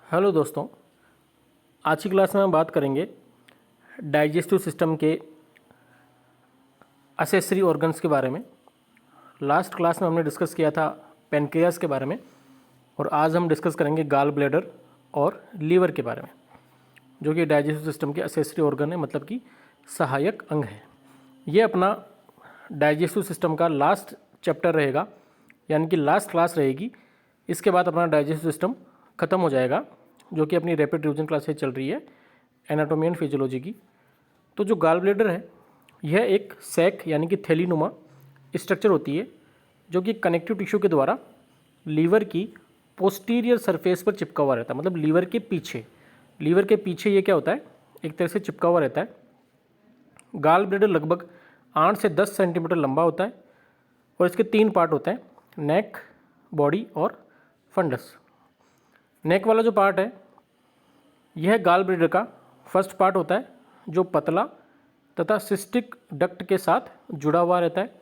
Hello दोस्तों, आज की क्लास में हम बात करेंगे डाइजेस्टिव सिस्टम के असेसरी ऑर्गन्स के बारे में। लास्ट क्लास में हमने डिस्कस किया था पेनक्रियास के बारे में और आज हम डिस्कस करेंगे गाल ब्लैडर और लीवर के बारे में, जो कि डाइजेस्टिव सिस्टम के असेसरी ऑर्गन है, मतलब कि सहायक अंग है। ये अपना डाइजेस्टिव सिस्टम का लास्ट चैप्टर रहेगा, यानी कि लास्ट क्लास रहेगी। इसके बाद अपना डाइजेस्टिव सिस्टम ख़त्म हो जाएगा, जो कि अपनी रैपिड रिवीजन क्लासेज चल रही है एनाटॉमी एंड फिजियोलॉजी की। तो जो गाल ब्लैडर है, यह एक सैक यानी कि थैलीनुमा स्ट्रक्चर होती है, जो कि कनेक्टिव टिश्यू के द्वारा लीवर की पोस्टीरियर सरफेस पर चिपका हुआ रहता है। मतलब लीवर के पीछे ये क्या होता है, एक तरह से चिपका हुआ रहता है। गाल ब्लैडर लगभग 8 से 10 सेंटीमीटर लंबा होता है और इसके 3 पार्ट होते हैं, नेक, बॉडी और फंडस। नेक वाला जो पार्ट है, यह गाल ब्लैडर का फर्स्ट पार्ट होता है, जो पतला तथा सिस्टिक डक्ट के साथ जुड़ा हुआ रहता है।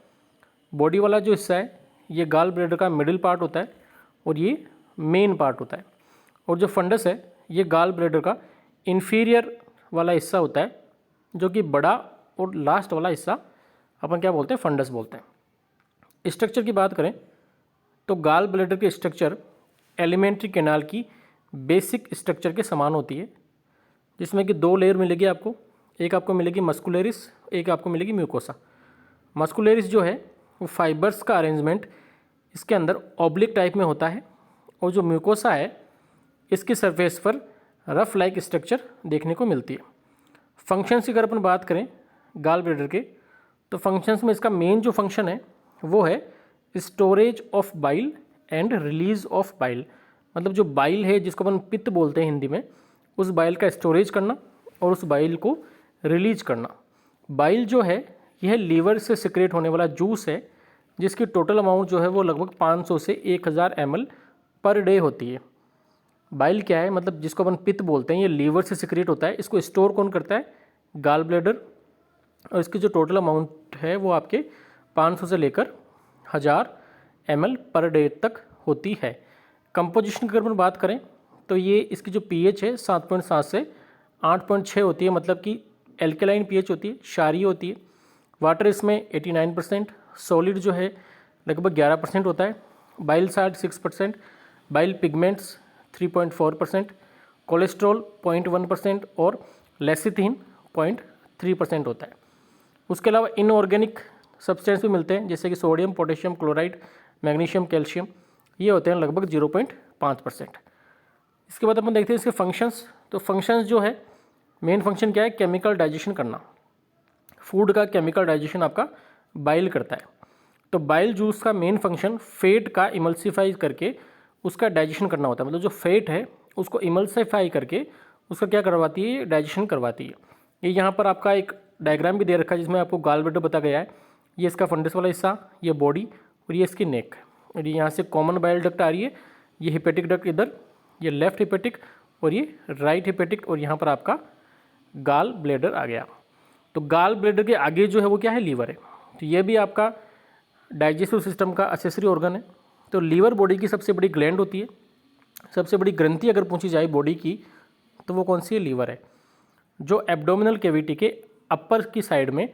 बॉडी वाला जो हिस्सा है, ये गाल ब्लैडर का मिडिल पार्ट होता है और ये मेन पार्ट होता है। और जो फंडस है, ये गाल ब्लैडर का इन्फीरियर वाला हिस्सा होता है, जो कि बड़ा और लास्ट वाला हिस्सा अपन क्या बोलते हैं, फंडस बोलते हैं। स्ट्रक्चर की बात करें तो गाल ब्लैडर के स्ट्रक्चर एलिमेंट्री कैनाल की बेसिक स्ट्रक्चर के समान होती है, जिसमें कि 2 लेयर मिलेगी आपको। एक आपको मिलेगी मस्कुलरिस, एक आपको मिलेगी म्यूकोसा। मस्कुलरिस जो है वो फाइबर्स का अरेंजमेंट इसके अंदर ऑब्लिक टाइप में होता है, और जो म्यूकोसा है इसकी सरफेस पर रफ लाइक स्ट्रक्चर देखने को मिलती है। फंक्शंस की अगर अपन बात करें गाल ब्लैडर के, तो फंक्शंस में इसका मेन जो फंक्शन है वो है storage of bile and release of bile. मतलब जो बाइल है, जिसको अपन पित्त बोलते हैं हिंदी में, उस बाइल का स्टोरेज करना और उस बाइल को रिलीज करना। बाइल जो है यह लीवर से सिक्रेट होने वाला जूस है, जिसकी टोटल अमाउंट जो है वो लगभग 500 से 1000 ml पर डे होती है। बाइल क्या है, मतलब जिसको अपन पित्त बोलते हैं, ये लीवर से सिक्रेट होता है। इसको स्टोर कौन करता है, गाल ब्लैडर। और इसकी जो टोटल अमाउंट है वो आपके 500 से लेकर 1000 ml पर डे तक होती है। कंपोजिशन की अगर अपन बात करें तो ये इसकी जो पीएच है 7.7 से 8.6 होती है, मतलब कि एल्केलाइन पीएच होती है, क्षारीय होती है। वाटर इसमें 89%, सॉलिड जो है लगभग 11% होता है, bile salt 6%, bile pigments 3.4%, cholesterol 0.1% और लेसिथिन 0.3% होता है। उसके अलावा इनऑर्गेनिक सब्सटेंस भी मिलते हैं, जैसे कि sodium, potassium chloride, magnesium, calcium, ये होते हैं लगभग 0.5%। इसके बाद अपन देखते हैं इसके फंक्शंस। तो फंक्शंस जो है, मेन फंक्शन क्या है, केमिकल डाइजेशन करना। फूड का केमिकल डाइजेशन आपका बाइल करता है। तो बाइल जूस का मेन फंक्शन फैट का इमल्सिफाई करके उसका डाइजेशन करना होता है। मतलब जो फैट है उसको इमल्सिफाई करके उसका क्या करवाती है, डाइजेशन करवाती है। ये यहाँ पर आपका एक डायग्राम भी दे रखा है, जिसमें आपको गाल ब्लैडर बताया गया है। ये इसका फंडस वाला हिस्सा, ये बॉडी और ये इसकी नेक। और यहाँ से कॉमन बाइल डक्ट आ रही है, ये हिपेटिक डक्ट इधर, ये लेफ्ट हिपेटिक और ये राइट हिपेटिक, और यहाँ पर आपका गाल ब्लैडर आ गया। तो गाल ब्लैडर के आगे जो है वो क्या है, लीवर है। तो ये भी आपका डाइजेस्टिव सिस्टम का असेसरी ऑर्गन है। तो लीवर बॉडी की सबसे बड़ी ग्लैंड होती है। सबसे बड़ी ग्रंथि अगर पूछी जाए बॉडी की, तो वो कौन सी है, लीवर है, जो एब्डोमिनल कैविटी के अपर की साइड में,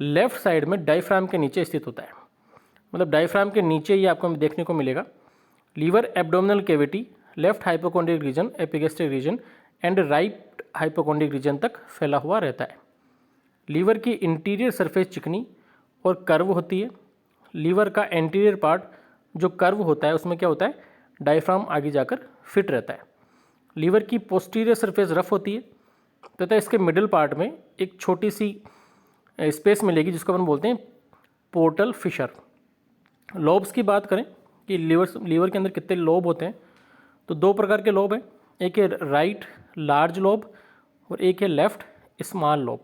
लेफ्ट साइड में डायफ्राम के नीचे स्थित होता है। मतलब डायफ्राम के नीचे ये आपको देखने को मिलेगा। Liver abdominal cavity, left hypochondriac region, epigastric region and right hypochondriac region तक फैला हुआ रहता है। लीवर की इंटीरियर सरफेस चिकनी और कर्व होती है। लीवर का एंटीरियर पार्ट जो कर्व होता है, उसमें क्या होता है, डायफ्राम आगे जाकर फिट रहता है। लीवर की पोस्टीरियर सरफेस रफ होती है तथा इसके मिडिल पार्ट में एक छोटी सी स्पेस मिलेगी, जिसको अपन बोलते हैं पोर्टल फिशर। लोब्स की बात करें कि लीवर के अंदर कितने लोब होते हैं, तो 2 प्रकार के लोब हैं। एक है राइट लार्ज लोब और एक है left small lobe.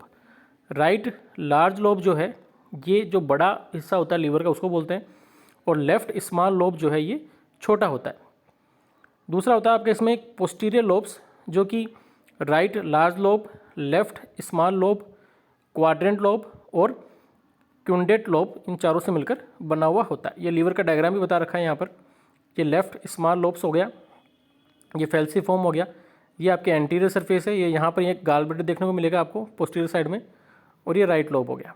Right large lobe जो है, ये जो बड़ा हिस्सा होता है लीवर का, उसको बोलते हैं, और लेफ्ट स्मॉल लोब जो है ये छोटा होता है। दूसरा होता है आपके इसमें एक पोस्टीरियर लोब्स, जो कि right large lobe, left small lobe, quadrant lobe और क्यूंडेट लोब, इन चारों से मिलकर बना हुआ होता है। ये लीवर का डायग्राम भी बता रखा है यहाँ पर। ये लेफ्ट स्मॉल लोब्स हो गया, ये फैल्सिफॉर्म हो गया, ये आपके एंटीरियर सरफेस है, ये यहाँ पर एक गाल ब्लैडर देखने को मिलेगा आपको पोस्टीरियर साइड में, और ये राइट लोब हो गया।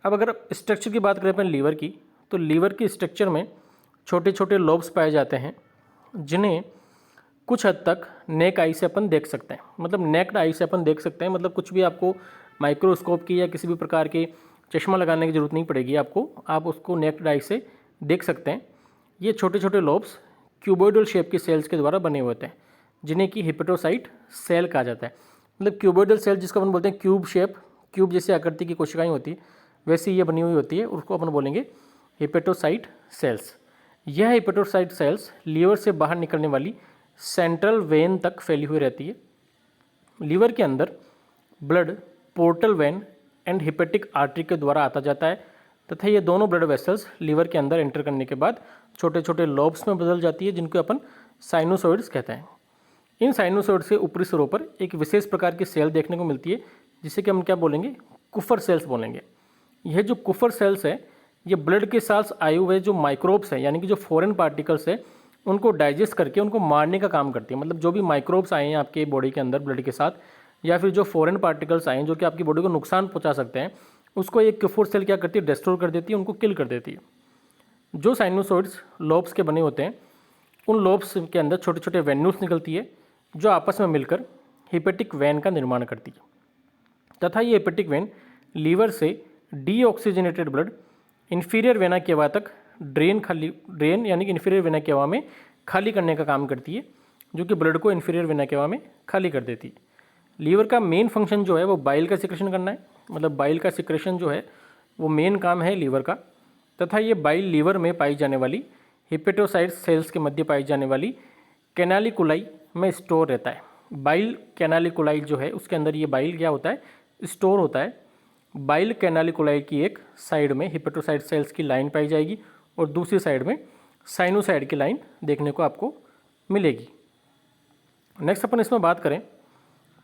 अब अगर स्ट्रक्चर की बात करें अपन लीवर की, तो लीवर की स्ट्रक्चर में छोटे छोटे लोब्स पाए जाते हैं जिन्हें कुछ हद तक नेक आई से अपन देख सकते हैं, मतलब नेक्ड आई से अपन देख सकते हैं, मतलब कुछ भी आपको माइक्रोस्कोप की या किसी भी प्रकार के चश्मा लगाने की ज़रूरत नहीं पड़ेगी आपको, आप उसको नेक्ड आई से देख सकते हैं। ये छोटे छोटे लोब्स क्यूबॉइडल शेप की सेल्स के द्वारा बने हुए होते हैं जिन्हें कि हेपेटोसाइट सेल कहा जाता है। मतलब क्यूबॉइडल सेल जिसको अपन बोलते हैं क्यूब शेप, क्यूब जैसी आकृति की कोशिकाएं होती है वैसी ये बनी हुई होती है, उसको अपन बोलेंगे हेपेटोसाइट सेल्स। यह हेपेटोसाइट सेल्स लीवर से बाहर निकलने वाली सेंट्रल वेन तक फैली हुई रहती है। लीवर के अंदर blood portal vein and hepatic artery के द्वारा आता जाता है तथा ये दोनों ब्लड वेसल्स लीवर के अंदर एंटर करने के बाद छोटे छोटे लोब्स में बदल जाती है जिनको अपन साइनोसॉइड्स कहते हैं। इन साइनोसॉइड्स के ऊपरी सिरों पर एक विशेष प्रकार की सेल देखने को मिलती है जिसे कि हम क्या बोलेंगे, कुफर सेल्स बोलेंगे। यह जो कुफर सेल्स है ये ब्लड के साथ आए हुए जो माइक्रोब्स हैं यानी कि जो फॉरेन पार्टिकल्स है उनको डाइजेस्ट करके उनको मारने का काम करती है। मतलब जो भी माइक्रोब्स आए हैं आपके बॉडी के अंदर ब्लड के साथ, या फिर जो फॉरेन पार्टिकल्स आए हैं जो कि आपकी बॉडी को नुकसान पहुंचा सकते हैं, उसको एक कुफर सेल क्या करती है, डिस्ट्रॉय कर देती है, उनको किल कर देती है। जो साइनोसॉइड्स लोब्स के बने होते हैं उन लोब्स के अंदर छोटे छोटे वेन्यूल्स निकलती है जो आपस में मिलकर हेपेटिक वेन का निर्माण करती है तथा ये हेपेटिक वेन लीवर से deoxygenated blood inferior vena cava तक ड्रेन यानी कि इन्फीरियर वेना केवा में खाली करने का काम करती है, जो कि ब्लड को इन्फीरियर वेना केवा में खाली कर देती है। लीवर का मेन फंक्शन जो है वो बाइल का सिक्रेशन करना है, मतलब बाइल का सिक्रेशन जो है वो मेन काम है लीवर का, तथा ये बाइल लीवर में पाई जाने वाली हेपेटोसाइट सेल्स के मध्य पाई जाने वाली कैनालिकुलाई में स्टोर रहता है। बाइल कैनालिकुलाई जो है उसके अंदर ये बाइल क्या होता है, स्टोर होता है। बाइल कैनालिकुलाई की एक साइड में हेपेटोसाइट सेल्स की लाइन पाई जाएगी और दूसरी साइड में साइनोसाइड की लाइन देखने को आपको मिलेगी। नेक्स्ट अपन इसमें बात करें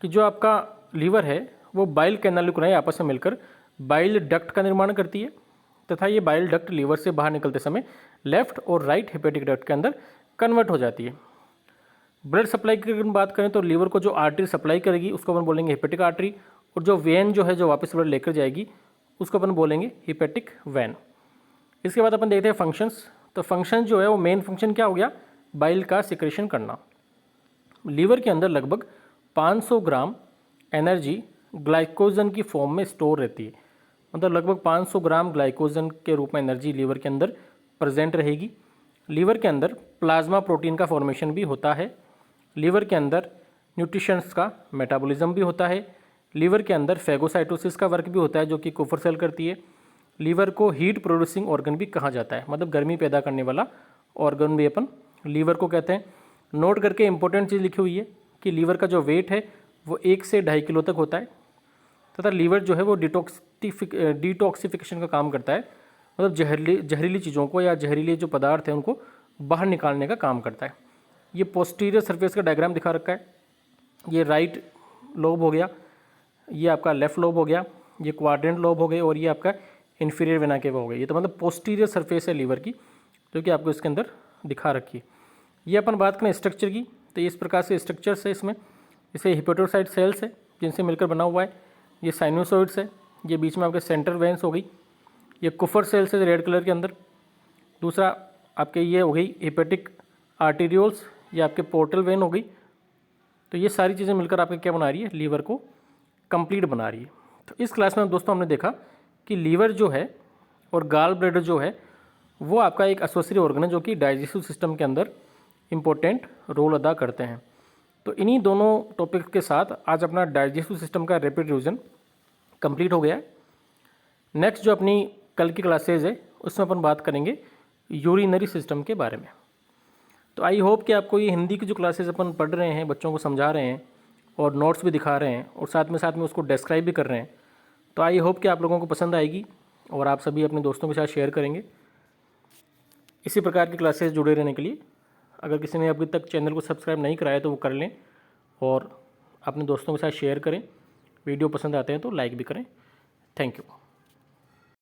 कि जो आपका लीवर है वो बाइल कैनालिकुलाई आपस में मिलकर बाइल डक्ट का निर्माण करती है तथा ये बाइल डक्ट लीवर से बाहर निकलते समय लेफ्ट और राइट हेपेटिक डक्ट के अंदर कन्वर्ट हो जाती है। ब्लड सप्लाई की अगर बात करें तो लीवर को जो आर्टरी सप्लाई करेगी उसको अपन बोलेंगे हेपेटिक आर्टरी, और जो वेन जो है जो वापस ब्लड लेकर जाएगी उसको अपन बोलेंगे हेपेटिक वेन। इसके बाद अपन देखते हैं फंक्शंस। तो फंक्शन जो है वो मेन फंक्शन क्या हो गया, बाइल का सिक्रेशन करना। लीवर के अंदर लगभग 500 ग्राम एनर्जी ग्लाइकोजन की फॉर्म में स्टोर रहती है, मतलब लगभग 500 ग्राम ग्लाइकोजन के रूप में एनर्जी लीवर के अंदर प्रेजेंट रहेगी। लीवर के अंदर प्लाज्मा प्रोटीन का फॉर्मेशन भी होता है। लीवर के अंदर न्यूट्रिशंस का मेटाबॉलिज्म भी होता है। लीवर के अंदर फेगोसाइटोसिस का वर्क भी होता है जो कि कुफर सेल करती है। लीवर को हीट प्रोड्यूसिंग ऑर्गन भी कहा जाता है, मतलब गर्मी पैदा करने वाला ऑर्गन भी अपन लीवर को कहते हैं। नोट करके इंपॉर्टेंट चीज़ लिखी हुई है कि लीवर का जो वेट है वो 1 से 2.5 किलो तक होता है तथा लीवर जो है वो डिटॉक्सिफिकेशन का काम करता है, मतलब जहरीली चीज़ों को या जहरीले जो पदार्थ हैं उनको बाहर निकालने का काम करता है। ये पोस्टीरियर सरफेस का डायग्राम दिखा रखा है। ये राइट लोब हो गया, ये आपका लेफ्ट लोब हो गया, ये क्वाड्रेंट लोब हो गए और ये आपका इन्फीरियर वेना केवा हो गया। ये तो मतलब पोस्टीरियर सरफेस है लीवर की जो कि आपको इसके अंदर दिखा रखी है। ये अपन बात करें स्ट्रक्चर की तो इस प्रकार से स्ट्रक्चर्स है इसमें। इसे हेपेटोसाइट सेल्स है जिनसे मिलकर बना हुआ है। ये साइनोसॉइड्स है, ये बीच में आपके सेंट्रल वेन्स हो गई। ये कुफर सेल्स है रेड कलर के अंदर। दूसरा आपके ये हो गई हेपेटिक आर्टेरियोल्स, ये आपके पोर्टल वेन हो गई। तो ये सारी चीज़ें मिलकर आपके क्या बना रही है, लीवर को कंप्लीट बना रही है। तो इस क्लास में दोस्तों हमने देखा कि लीवर जो है और गाल ब्लैडर जो है वो आपका एक एसोसिएटेड ऑर्गन है जो कि डाइजेस्टिव सिस्टम के अंदर इम्पोर्टेंट रोल अदा करते हैं। तो इन्हीं दोनों टॉपिक्स के साथ आज अपना डाइजेस्टिव सिस्टम का रैपिड रिवीजन कंप्लीट हो गया है। नेक्स्ट जो अपनी कल की क्लासेज है उसमें अपन बात करेंगे यूरिनरी सिस्टम के बारे में। तो आई होप कि आपको ये हिंदी की जो क्लासेज अपन पढ़ रहे हैं, बच्चों को समझा रहे हैं और नोट्स भी दिखा रहे हैं और साथ में उसको डिस्क्राइब भी कर रहे हैं, तो आई होप कि आप लोगों को पसंद आएगी और आप सभी अपने दोस्तों के साथ शेयर करेंगे। इसी प्रकार की क्लासेस जुड़े रहने के लिए अगर किसी ने अभी तक चैनल को सब्सक्राइब नहीं कराया तो वो कर लें और अपने दोस्तों के साथ शेयर करें। वीडियो पसंद आते हैं तो लाइक भी करें। Thank you.